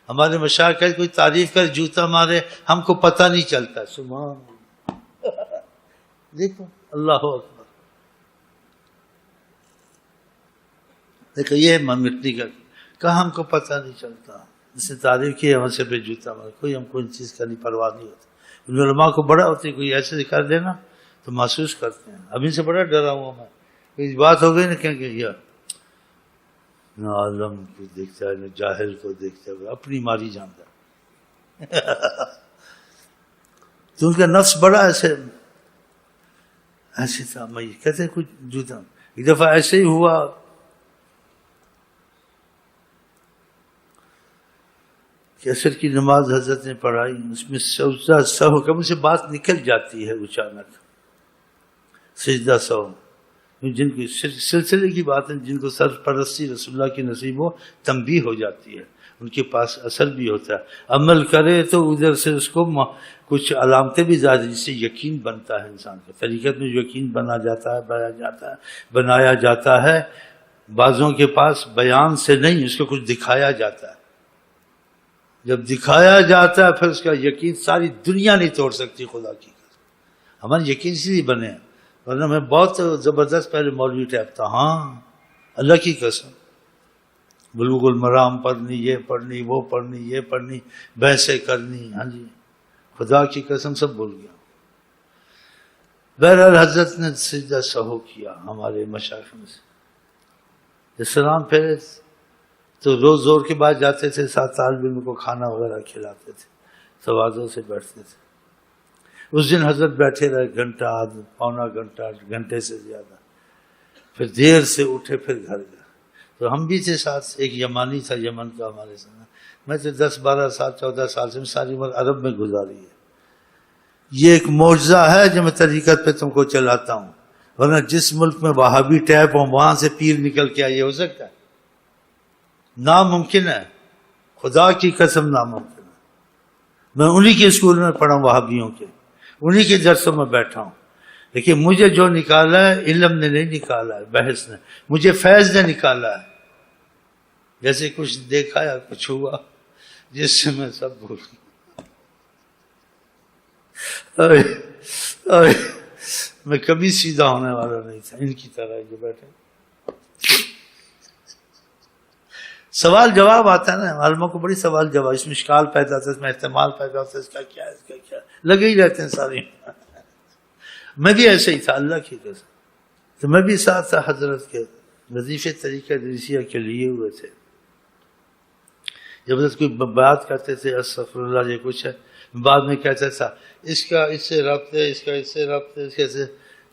ہمارے مشائخ کا کوئی تعریف کر جوتا مارے ہم کو پتہ نہیں چلتا. سبحان دیکھو اللہ اکبر. دیکھو یہ مٹی کا کہاں ہم کو پتہ نہیں چلتا. جس نے تعریف کی ہم سے پہ جوتا مارے. کوئی ہم کو ان چیز کا نہیں پرواہ نہیں ہوتا. علماء کو بڑا ہوتی ہے کوئی ایسے دکھا دینا تو محسوس کرتے ہیں. ابھی سے بڑا ڈرا ہوا میں. کوئی بات ہو گئی نا کہ یار نہ عالم کو دیکھتا ہے نہ جاہل کو دیکھتا ہے اپنی ماری جانتا ہے. تو ان کا نفس بڑا ایسے تھا. میں کہتے کچھ جوتا ایک دفعہ ایسے ہی ہوا. کہ عصر کی نماز حضرت نے پڑھائی. اس میں سجدہ سہو کم سے بات نکل جاتی ہے اچانک. سجدہ سہو جن کی سلسلے کی بات ہے جن کو سرپرستی رسول اللہ کی نصیب ہو تنبیہ ہو جاتی ہے. ان کے پاس اثر بھی ہوتا ہے. عمل کرے تو ادھر سے اس کو کچھ علامتیں بھی زیادہ جس سے یقین بنتا ہے انسان کا. طریقت میں یقین بنایا جاتا ہے. بعضوں کے پاس بیان سے نہیں اس کو کچھ دکھایا جاتا ہے. جب دکھایا جاتا ہے پھر اس کا یقین ساری دنیا نہیں توڑ سکتی خدا کی. ہمارے یقین سے ہی بنے ہیں. ورنہ میں بہت زبردست پہلے مولوی ٹائپ تھا. ہاں اللہ کی قسم بلوغ المرام پڑھنی یہ پڑھنی وہ پڑھنی یہ پڑھنی بحثیں کرنی. ہاں جی خدا کی قسم سب بھول گیا. بہرحال حضرت نے سجدہ سہو کیا. ہمارے مشائخ میں سے سلام پھیرے تو روز زور کے بعد جاتے تھے. ساتھ طالب علم کو کھانا وغیرہ کھلاتے تھے. توازوں سے بیٹھتے تھے. اس دن حضرت بیٹھے رہے گھنٹہ پونا گھنٹہ گھنٹے سے زیادہ. پھر دیر سے اٹھے پھر گھر گئے. تو ہم بھی تھے ساتھ. ایک یمانی تھا یمن کا ہمارے ساتھ. میں تو 10-12 سال 14 سال سے ساری عمر عرب میں گزاری ہے. یہ ایک معجزہ ہے جو میں طریقت پہ تم کو چلاتا ہوں. ورنہ جس ملک میں وہابی ٹیپ ہوں وہاں سے پیر نکل کے آئے ہو سکتا ہے؟ ناممکن ہے. خدا کی قسم ناممکن ہے. میں انہی کے اسکول میں پڑھا ہوں وہابیوں کے. انہی کے درسوں میں بیٹھا ہوں. لیکن مجھے جو نکالا ہے علم نے نہیں نکالا ہے بحث نے. مجھے فیض نے نکالا ہے. جیسے کچھ دیکھا یا کچھ ہوا جس سے میں سب بھول گیا. میں کبھی سیدھا ہونے والا نہیں تھا ان کی طرح جو بیٹھے. سوال جواب آتا ہے نا عالموں کو بڑی سوال جواب. اس میں اشکال پیدا ہوتا ہے اس میں احتمال پیدا ہوتا ہے. اس کا کیا ہے اس کا کیا لگے ہی رہتے ہیں سارے. میں بھی ایسے ہی تھا اللہ کی قسم. تو میں بھی ساتھ تھا حضرت کے وظیفے طریقہ درسیہ کے لیے ہوئے تھے. جب حضرت کوئی بات کرتے تھے استغفر اللہ یہ کچھ ہے بعد میں کہتا تھا اس کا اس سے ربط ہے اس کا اس سے ربط ہے اس کے سے.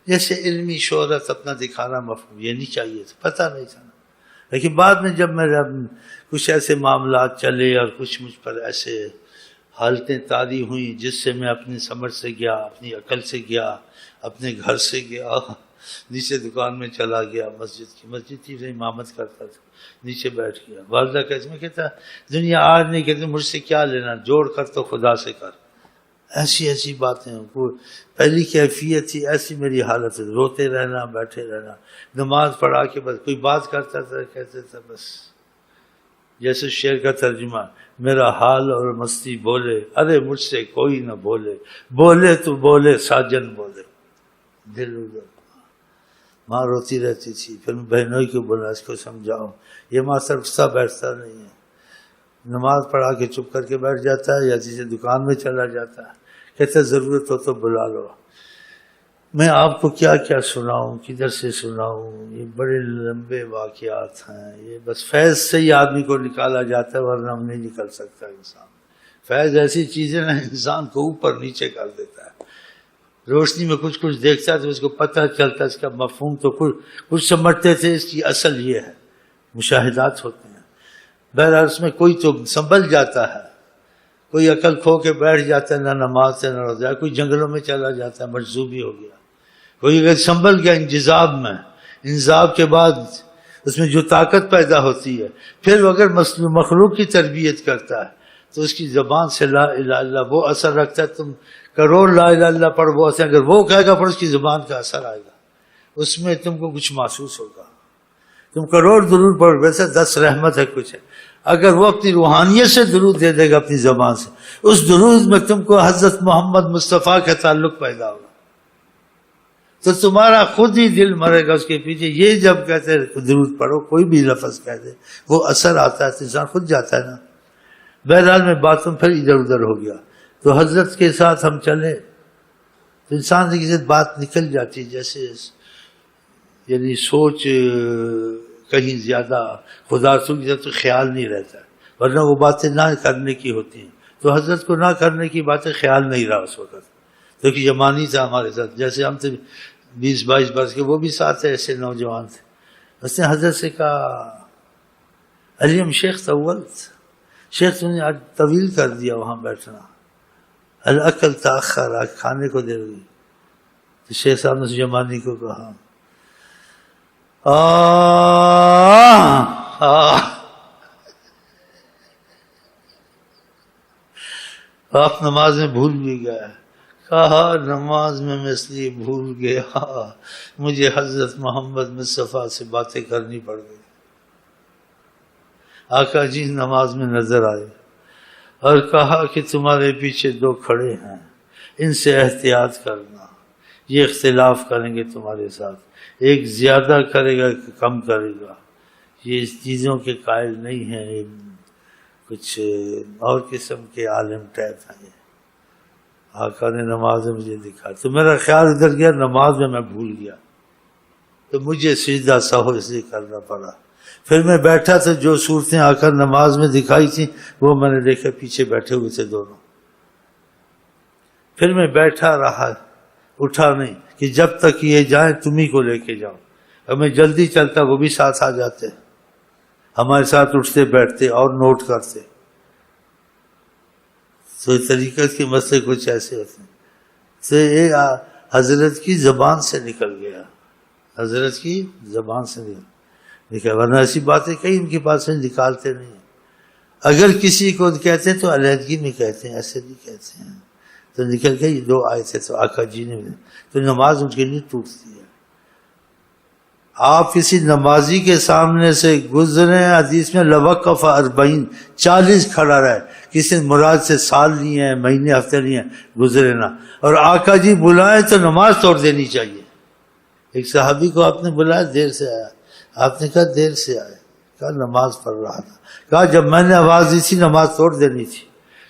جیسے علمی شہرت اپنا دکھانا مفہوم یہ نہیں چاہیے تھا. پتہ نہیں تھا. لیکن بعد میں جب میرا کچھ ایسے معاملات چلے اور کچھ مجھ پر ایسے حالتیں طاری ہوئیں جس سے میں اپنی سمجھ سے گیا اپنی عقل سے گیا اپنے گھر سے گیا نیچے دکان میں چلا گیا. مسجد کی امامت کرتا تھا. نیچے بیٹھ گیا. والدہ کہتے میں کہتا دنیا آج نہیں کہتے مجھ سے کیا لینا جوڑ کر تو خدا سے کر. ایسی باتیں. پہلی کیفیت تھی ایسی میری حالت ہے. روتے رہنا بیٹھے رہنا. نماز پڑھا کے بس کوئی بات کرتا تھا کہتے تھا بس جیسے شعر کا ترجمہ میرا حال اور مستی بولے ارے مجھ سے کوئی نہ بولے بولے تو بولے ساجن بولے. دل ادھر. ماں روتی رہتی تھی. پھر میں بہنوئی کو بولا اس کو سمجھاؤ یہ ماں سرفسا بیٹھتا نہیں ہے. نماز پڑھا کے چپ کر کے بیٹھ جاتا ہے یا جسے دکان میں چلا جاتا ہے. کہتا ضرورت ہو تو بلا لو. میں آپ کو کیا کیا سناؤں کدھر سے سناؤں. یہ بڑے لمبے واقعات ہیں. یہ بس فیض سے ہی آدمی کو نکالا جاتا ہے ورنہ ہم نہیں نکل سکتا انسان. فیض ایسی چیزیں نا انسان کو اوپر نیچے کر دیتا ہے. روشنی میں کچھ دیکھتا ہے تو اس کو پتہ چلتا ہے اس کا مفہوم. تو کچھ سمجھتے تھے اس کی اصل یہ ہے. مشاہدات ہوتے ہیں. بہرحال اس میں کوئی تو سنبھل جاتا ہے کوئی عقل کھو کے بیٹھ جاتا ہے نہ نماز سے نہ روزہ. کوئی جنگلوں میں چلا جاتا ہے مجذوبی ہو گیا. کوئی اگر سنبھل گیا انجذاب میں. انجذاب کے بعد اس میں جو طاقت پیدا ہوتی ہے پھر اگر مخلوق کی تربیت کرتا ہے تو اس کی زبان سے لا الہ الا اللہ وہ اثر رکھتا ہے. تم کروڑ لا الہ الا اللہ پڑھ وہ اثر اگر وہ کہے گا پھر اس کی زبان کا اثر آئے گا. اس میں تم کو کچھ محسوس ہوگا. تم کروڑ درود پڑھ ویسے 10 رحمت ہے کچھ ہے. اگر وہ اپنی روحانیت سے درود دے دے گا اپنی زبان سے، اس درود میں تم کو حضرت محمد مصطفیٰ کا تعلق پیدا ہوگا، تو تمہارا خود ہی دل مرے گا اس کے پیچھے۔ یہ جب کہتے ہیں درود پڑھو، کوئی بھی لفظ کہہ دے، وہ اثر آتا ہے، انسان خود جاتا ہے نا۔ بہرحال میں باتوں پھر ادھر ادھر ہو گیا، تو حضرت کے ساتھ ہم چلے تو انسان کی بات نکل جاتی، جیسے یعنی سوچ کہیں زیادہ خدا رسول کی طرف تو خیال نہیں رہتا، ورنہ وہ باتیں نہ کرنے کی ہوتی ہیں، تو حضرت کو نہ کرنے کی باتیں خیال نہیں رہا اس وقت، کیونکہ یمانی تھا ہمارے ساتھ، جیسے ہم تھے 20-22 برس کے، وہ بھی ساتھ تھے، ایسے نوجوان تھے۔ اس نے حضرت سے کہا علیم شیخ طول، شیخ تم نے آج طویل کر دیا وہاں بیٹھنا، الاکل تاخر، آج کھانے کو دیر ہوئی۔ تو شیخ صاحب نے یمانی کو کہا آپ نماز میں بھول بھی گئے۔ کہا نماز میں اس لیے بھول گیا، مجھے حضرت محمد مصطفیٰ سے باتیں کرنی پڑ گئی۔ آقا جی نماز میں نظر آئے اور کہا کہ تمہارے پیچھے 2 کھڑے ہیں، ان سے احتیاط کرنا، یہ اختلاف کریں گے تمہارے ساتھ، ایک زیادہ کرے گا کہ کم کرے گا، یہ اس چیزوں کے قائل نہیں ہیں، یہ کچھ اور قسم کے عالم ٹائپ ہیں۔ آقا نے نماز میں مجھے دکھا، تو میرا خیال ادھر گیا، نماز میں میں بھول گیا، تو مجھے سجدہ سہو اس لیے کرنا پڑا۔ پھر میں بیٹھا تو جو صورتیں آقا نماز میں دکھائی تھیں وہ میں نے دیکھا، پیچھے بیٹھے ہوئے تھے دونوں۔ پھر میں بیٹھا رہا، اٹھا نہیں کہ جب تک یہ جائیں تمہیں کو لے کے جاؤ، اور میں جلدی چلتا وہ بھی ساتھ آ جاتے، ہمارے ساتھ اٹھتے بیٹھتے اور نوٹ کرتے۔ تو طریقت کے مسئلے کچھ ایسے ہوتے ہیں، تو یہ حضرت کی زبان سے نکل گیا، حضرت کی زبان سے نکل، ورنہ ایسی باتیں کہیں ان کے پاس سے نکالتے نہیں ہیں۔ اگر کسی کو کہتے ہیں تو علیحدگی میں کہتے ہیں، ایسے نہیں کہتے ہیں۔ تو نکل گئے، یہ 2 آئے تھے تو آقا جی نے، تو نماز ان کے لیے ٹوٹتی ہے۔ آپ کسی نمازی کے سامنے سے گزرے، حدیث میں لوقف 40 کھڑا رہے، کسی نے مراد سے سال نہیں ہے، مہینے ہفتے نہیں ہے، گزرے نہ، اور آقا جی بلائیں تو نماز توڑ دینی چاہیے۔ ایک صحابی کو آپ نے بلایا، دیر سے آیا، آپ نے کہا دیر سے آئے، کہا نماز پڑھ رہا تھا، کہا جب میں نے آواز دی تھی نماز توڑ دینی تھی،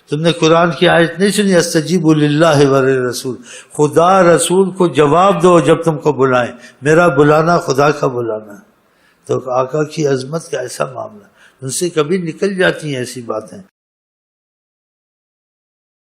تم نے قرآن کی آیت نہیں سنی استجیبوا للہ وللرسول، خدا رسول کو جواب دو جب تم کو بلائیں، میرا بلانا خدا کا بلانا ہے۔ تو آقا کی عظمت کا ایسا معاملہ، ان سے کبھی نکل جاتی ہیں ایسی باتیں،